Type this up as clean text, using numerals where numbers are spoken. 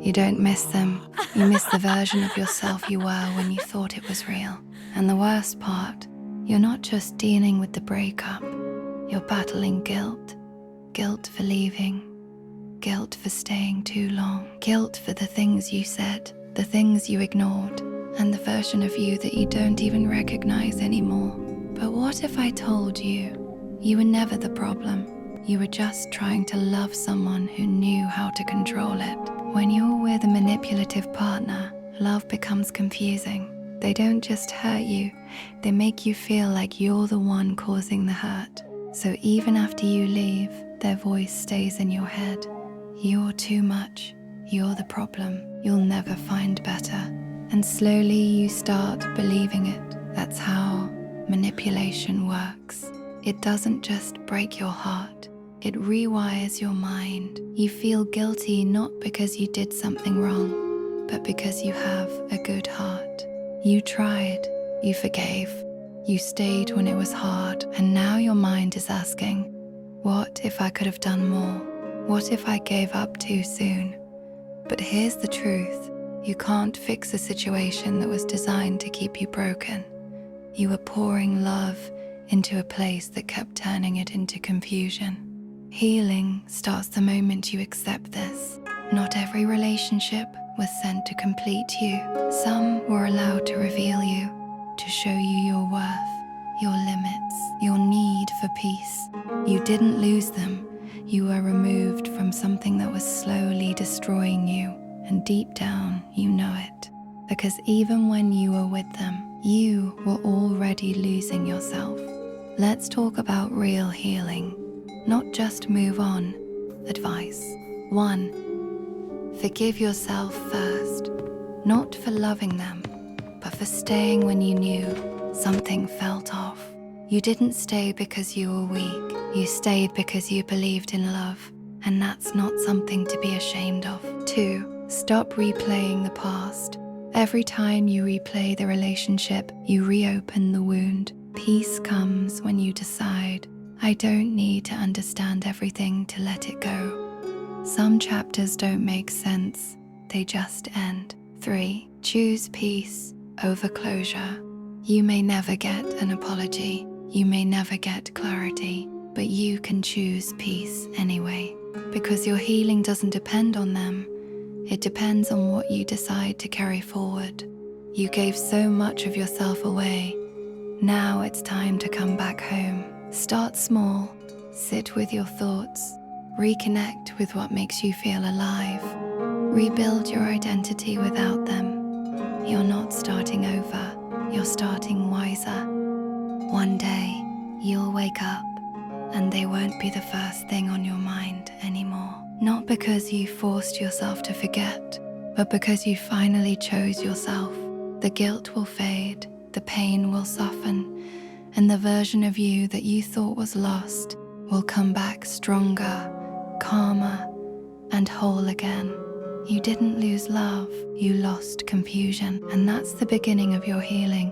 You don't miss them. You miss the version of yourself you were when you thought it was real. And the worst part, you're not just dealing with the breakup. You're battling guilt. Guilt for leaving. Guilt for staying too long. Guilt for the things you said, the things you ignored, and the version of you that you don't even recognize anymore. But what if I told you, you were never the problem? You were just trying to love someone who knew how to control it. When you're with a manipulative partner, love becomes confusing. They don't just hurt you, they make you feel like you're the one causing the hurt. So even after you leave, their voice stays in your head. You're too much. You're the problem. You'll never find better. And slowly you start believing it. That's how manipulation works. It doesn't just break your heart. It rewires your mind. You feel guilty not because you did something wrong, but because you have a good heart. You tried. You forgave. You stayed when it was hard. And now your mind is asking, what if I could have done more? What if I gave up too soon? But here's the truth. You can't fix a situation that was designed to keep you broken. You were pouring love into a place that kept turning it into confusion. Healing starts the moment you accept this. Not every relationship was sent to complete you. Some were allowed to reveal you, to show you your worth, your limits, your need for peace. You didn't lose them. You were removed from something that was slowly destroying you, and deep down you know it. Because even when you were with them, you were already losing yourself. Let's talk about real healing, not just move on advice. 1. Forgive yourself first, not for loving them, but for staying when you knew something felt off. You didn't stay because you were weak. You stayed because you believed in love, and that's not something to be ashamed of. 2. Stop replaying the past. Every time you replay the relationship, you reopen the wound. Peace comes when you decide, I don't need to understand everything to let it go. Some chapters don't make sense, they just end. 3. Choose peace over closure. You may never get an apology, you may never get clarity, but you can choose peace anyway. Because your healing doesn't depend on them, it depends on what you decide to carry forward. You gave so much of yourself away. Now it's time to come back home. Start small, sit with your thoughts, reconnect with what makes you feel alive. Rebuild your identity without them. You're not starting over, you're starting wiser. One day, you'll wake up, and they won't be the first thing on your mind anymore. Not because you forced yourself to forget, but because you finally chose yourself. The guilt will fade, the pain will soften, and the version of you that you thought was lost will come back stronger, calmer, and whole again. You didn't lose love, you lost confusion, and that's the beginning of your healing.